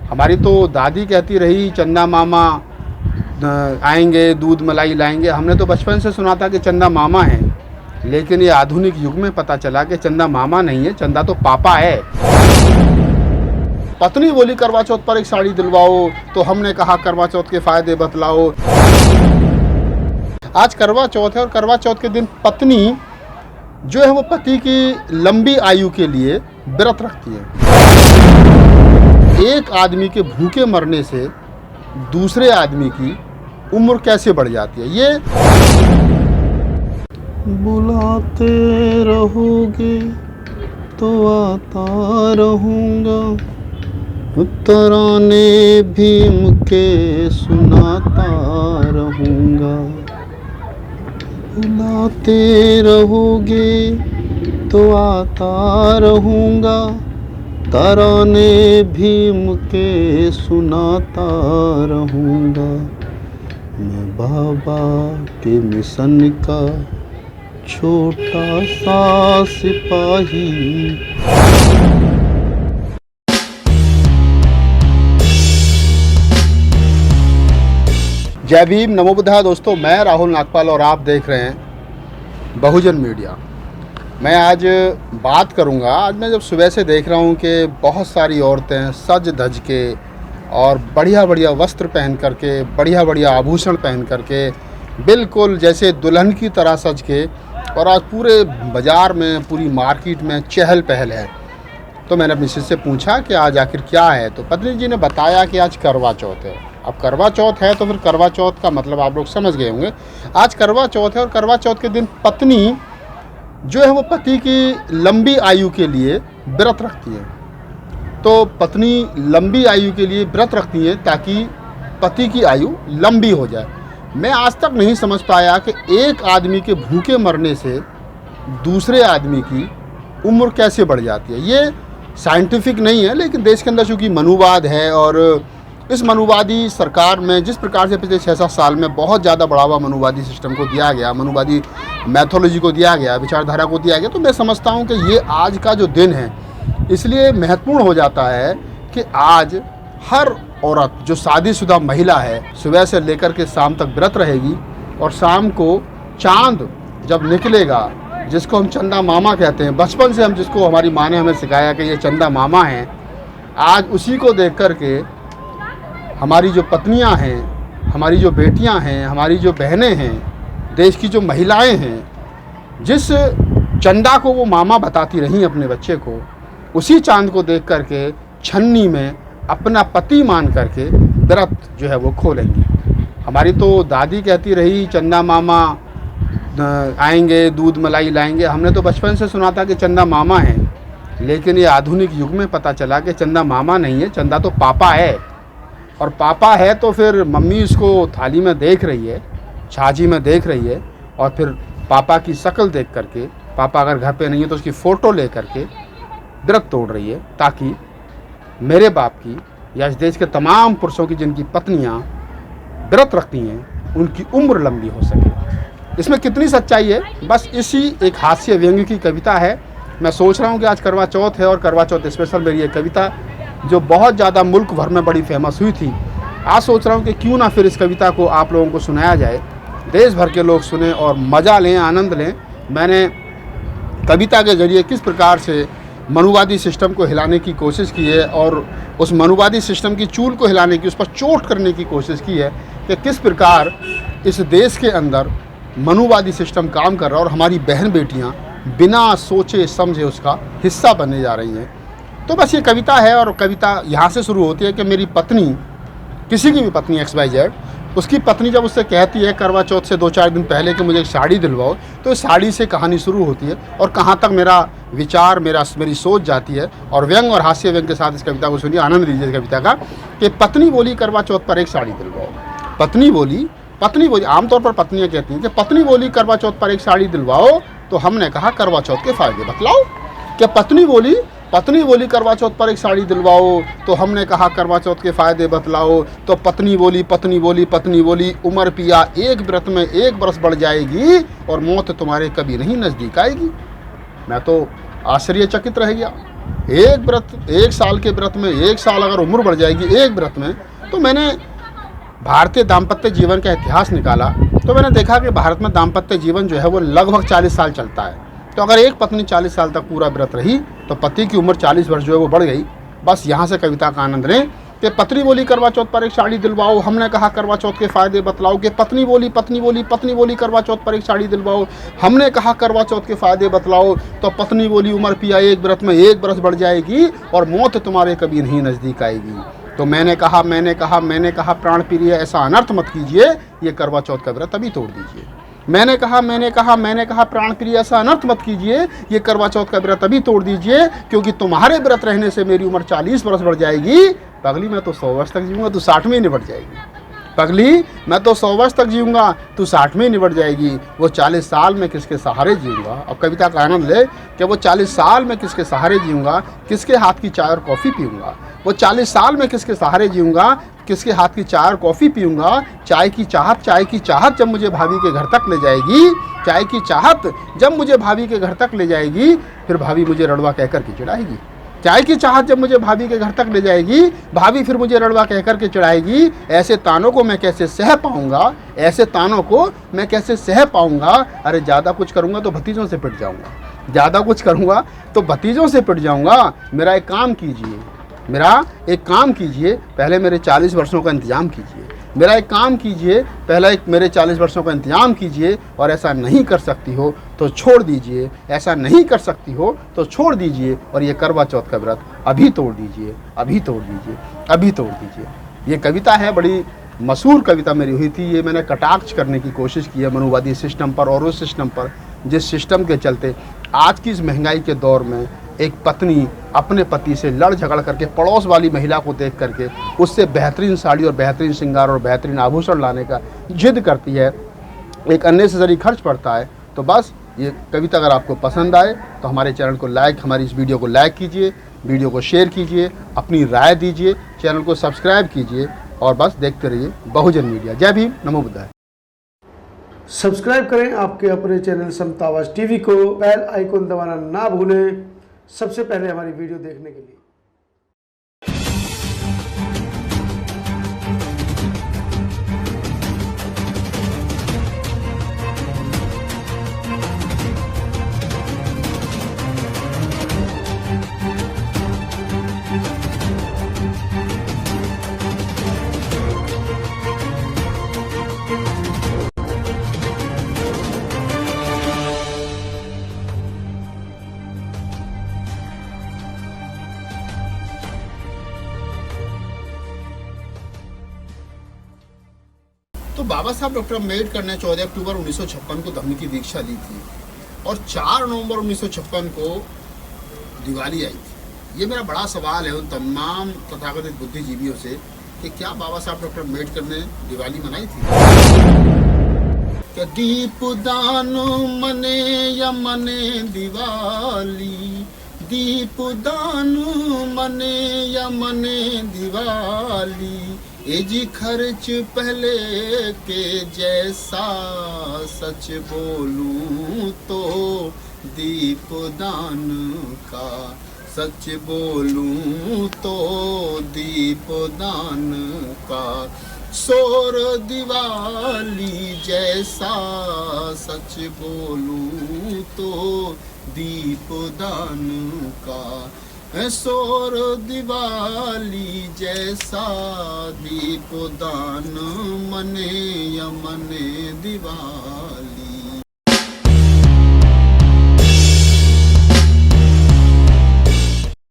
हमारी तो दादी कहती रही चंदा मामा आएंगे, दूध मलाई लाएंगे। हमने तो बचपन से सुना था कि चंदा मामा है, लेकिन ये आधुनिक युग में पता चला कि चंदा मामा नहीं है, चंदा तो पापा है। पत्नी बोली करवा चौथ पर एक साड़ी दिलवाओ, तो हमने कहा करवा चौथ के फायदे बतलाओ। आज करवा चौथ है और करवा चौथ के दिन पत्नी जो है वो पति की लंबी आयु के लिए व्रत रखती है। एक आदमी के भूखे मरने से दूसरे आदमी की उम्र कैसे बढ़ जाती है। ये बुलाते रहोगे तो आता रहूँगा, तराने भीम के सुनाता रहूँगा। बुलाते रहोगे तो आता रहूँगा, तराने भीम के सुनाता रहूँगा। मैं बाबा के मिशन का छोटा सा सिपाही। जय भीम, नमो बुद्धाय। दोस्तों, मैं राहुल नागपाल और आप देख रहे हैं बहुजन मीडिया। मैं आज बात करूंगा, आज मैं जब सुबह से देख रहा हूं कि बहुत सारी औरतें सज धज के और बढ़िया बढ़िया वस्त्र पहन करके, बढ़िया बढ़िया आभूषण पहन करके, बिल्कुल जैसे दुल्हन की तरह सज के, और आज पूरे बाज़ार में, पूरी मार्केट में चहल पहल है। तो मैंने अपनी शिष्य से पूछा कि आज आखिर क्या है, तो पत्नी जी ने बताया कि आज करवा चौथ है। अब करवा चौथ है तो फिर करवा चौथ का मतलब आप लोग समझ गए होंगे। आज करवा चौथ है और करवा चौथ के दिन पत्नी जो है वो पति की लंबी आयु के लिए व्रत रखती है। तो पत्नी लंबी आयु के लिए व्रत रखती है ताकि पति की आयु लंबी हो जाए। मैं आज तक नहीं समझ पाया कि एक आदमी के भूखे मरने से दूसरे आदमी की उम्र कैसे बढ़ जाती है। ये साइंटिफिक नहीं है, लेकिन देश के अंदर चूँकि मनुवाद है और इस मनुवादी सरकार में जिस प्रकार से पिछले 6-7 साल में बहुत ज़्यादा बढ़ावा मनुवादी सिस्टम को दिया गया, मनुवादी मैथोलॉजी को दिया गया, विचारधारा को दिया गया, तो मैं समझता हूँ कि ये आज का जो दिन है इसलिए महत्वपूर्ण हो जाता है कि आज हर औरत जो शादीशुदा महिला है सुबह से लेकर के शाम तक व्रत रहेगी, और शाम को चांद जब निकलेगा, जिसको हम चंदा मामा कहते हैं, बचपन से हम जिसको हमारी माँ ने हमें सिखाया कि ये चंदा मामा हैं, आज उसी को देख कर के हमारी जो पत्नियां हैं, हमारी जो बेटियां हैं, हमारी जो बहनें हैं, देश की जो महिलाएं हैं, जिस चंदा को वो मामा बताती रहीं अपने बच्चे को, उसी चांद को देख कर के छन्नी में अपना पति मान करके व्रत जो है वो खोलेंगी। हमारी तो दादी कहती रही चंदा मामा आएंगे, दूध मलाई लाएंगे। हमने तो बचपन से सुना था कि चंदा मामा है, लेकिन ये आधुनिक युग में पता चला कि चंदा मामा नहीं है, चंदा तो पापा है। और पापा है तो फिर मम्मी इसको थाली में देख रही है, छाजी में देख रही है, और फिर पापा की शक्ल देख करके, पापा अगर घर पे नहीं है तो उसकी फ़ोटो ले करके व्रत तोड़ रही है, ताकि मेरे बाप की या इस देश के तमाम पुरुषों की जिनकी पत्नियां व्रत रखती हैं उनकी उम्र लंबी हो सके। इसमें कितनी सच्चाई है, बस इसी एक हास्य व्यंग्य की कविता है। मैं सोच रहा हूँ कि आज करवा चौथ है और करवा चौथ स्पेशल मेरी ये कविता जो बहुत ज़्यादा मुल्क भर में बड़ी फेमस हुई थी, आज सोच रहा हूँ कि क्यों ना फिर इस कविता को आप लोगों को सुनाया जाए, देश भर के लोग सुने और मज़ा लें, आनंद लें। मैंने कविता के ज़रिए किस प्रकार से मनुवादी सिस्टम को हिलाने की कोशिश की है और उस मनुवादी सिस्टम की चूल को हिलाने की, उस पर चोट करने की कोशिश की है कि किस प्रकार इस देश के अंदर मनुवादी सिस्टम काम कर रहा है और हमारी बहन बेटियां बिना सोचे समझे उसका हिस्सा बनने जा रही हैं। तो बस ये कविता है, और कविता यहाँ से शुरू होती है कि मेरी पत्नी, किसी की भी पत्नी XYZ, उसकी पत्नी जब उससे कहती है करवा चौथ से 2-4 दिन पहले कि मुझे एक साड़ी दिलवाओ, तो इस साड़ी से कहानी शुरू होती है और कहाँ तक मेरा विचार, मेरी सोच जाती है। और व्यंग और हास्य व्यंग के साथ इस कविता को सुनिए, आनंद लीजिए इस कविता का। कि पत्नी बोली करवा चौथ पर एक साड़ी दिलवाओ। पत्नी बोली, आमतौर पर पत्नियाँ कहती हैं कि पत्नी बोली करवा चौथ पर एक साड़ी दिलवाओ, तो हमने कहा करवा चौथ के फायदे बतलाओ। क्या पत्नी बोली करवा चौथ पर एक साड़ी दिलवाओ, तो हमने कहा करवा चौथ के फायदे बतलाओ। तो पत्नी बोली उम्र पिया एक व्रत में 1 बरस बढ़ जाएगी और मौत तुम्हारे कभी नहीं नज़दीक आएगी। मैं तो आश्चर्यचकित रह गया। एक व्रत, 1 साल के व्रत में 1 साल अगर उम्र बढ़ जाएगी एक व्रत में, तो मैंने भारतीय दाम्पत्य जीवन का इतिहास निकाला तो मैंने देखा कि भारत में दाम्पत्य जीवन जो है वो लगभग 40 साल चलता है। तो अगर एक पत्नी 40 साल तक पूरा व्रत रही तो पति की उम्र 40 वर्ष जो है वो बढ़ गई। बस यहाँ से कविता का आनंद लें कि पत्नी बोली करवा चौथ पर एक साड़ी दिलवाओ, हमने कहा करवा चौथ के फ़ायदे बतलाओ। कि पत्नी बोली करवा चौथ पर एक साड़ी दिलवाओ, हमने कहा करवा चौथ के फ़ायदे बतलाओ। तो पत्नी बोली उम्र पिया एक व्रत में 1 बरस बढ़ जाएगी और मौत तुम्हारे कभी नहीं नज़दीक आएगी। तो मैंने कहा प्राण प्रिय ऐसा अनर्थ मत कीजिए, ये करवा चौथ का व्रत अभी तोड़ दीजिए। मैंने कहा प्राण प्रिय ऐसा अनर्थ मत कीजिए, ये करवा चौथ का व्रत अभी तोड़ दीजिए, क्योंकि तुम्हारे व्रत रहने से मेरी उम्र 40 वर्ष बढ़ जाएगी। पगली मैं तो 100 वर्ष तक जीऊँगा, तू 60 में ही निपट जाएगी। पगली मैं तो 100 वर्ष तक जीऊँगा, तू 60 में ही निपट जाएगी। वो 40 साल में किसके सहारे जीऊँगा। अब कविता का आनंद ले कि वो 40 साल में किसके सहारे जीऊँगा, किसके हाथ की चाय और कॉफ़ी पीऊँगा। वो 40 साल में किसके सहारे जीऊँगा, किसके हाथ की चाय और कॉफ़ी पीऊँगा। चाय की चाहत जब मुझे भाभी के घर तक ले जाएगी, चाय की चाहत जब मुझे भाभी के घर तक ले जाएगी, फिर भाभी मुझे रड़वा कहकर के चिढ़ाएगी। चाय की चाहत जब मुझे भाभी के घर तक ले जाएगी, भाभी फिर मुझे रड़वा कहकर के चिढ़ाएगी। ऐसे तानों को मैं कैसे सह पाऊँगा, ऐसे तानों को मैं कैसे सह पाऊँगा। अरे ज़्यादा कुछ करूँगा तो भतीजों से पिट जाऊँगा, ज़्यादा कुछ करूँगा तो भतीजों से पिट जाऊँगा। मेरा एक काम कीजिए, पहले मेरे 40 वर्षों का इंतज़ाम कीजिए। मेरे 40 वर्षों का इंतज़ाम कीजिए, और ऐसा नहीं कर सकती हो तो छोड़ दीजिए, और ये करवा चौथ का व्रत अभी तोड़ दीजिए। ये कविता है, बड़ी मशहूर कविता मेरी हुई थी। ये मैंने कटाक्ष करने की कोशिश की है मनुवादी सिस्टम पर और उस सिस्टम पर जिस सिस्टम के चलते आज की इस महंगाई के दौर में एक पत्नी अपने पति से लड़ झगड़ करके पड़ोस वाली महिला को देख करके उससे बेहतरीन साड़ी और बेहतरीन श्रृंगार और बेहतरीन आभूषण लाने का जिद करती है, एक अननेसेसरी खर्च पड़ता है। तो बस ये कविता अगर आपको पसंद आए तो हमारे चैनल को हमारी इस वीडियो को लाइक कीजिए, वीडियो को शेयर कीजिए, अपनी राय दीजिए, चैनल को सब्सक्राइब कीजिए और बस देखते रहिए बहुजन मीडिया। जय भीम, नमो बुद्धाय। सब्सक्राइब करें आपके अपने चैनल समतावाज टीवी को, बेल आइकन दबाना ना भूलें सबसे पहले हमारी वीडियो देखने के लिए। तो बाबा साहब डॉक्टर अम्बेडकर ने 14 अक्टूबर 1956 को धम्म की दीक्षा दी थी और 4 नवंबर 1956 को दिवाली आई थी। ये मेरा बड़ा सवाल है उन तमाम तथाकथित बुद्धिजीवियों से कि क्या बाबा साहब डॉक्टर अम्बेडकर ने दिवाली मनाई थी? क्या दीपदान मने या मने दिवाली, दीपदान मने या मने दिवाली, एजी खर्च पहले के जैसा, सच बोलूं तो दीपदान का, सच बोलूं तो दीपदान का, शोर दिवाली जैसा, सच बोलूं तो दीपदान का, शोर दिवाली जैसा, दीपदान मने या मने दिवाली।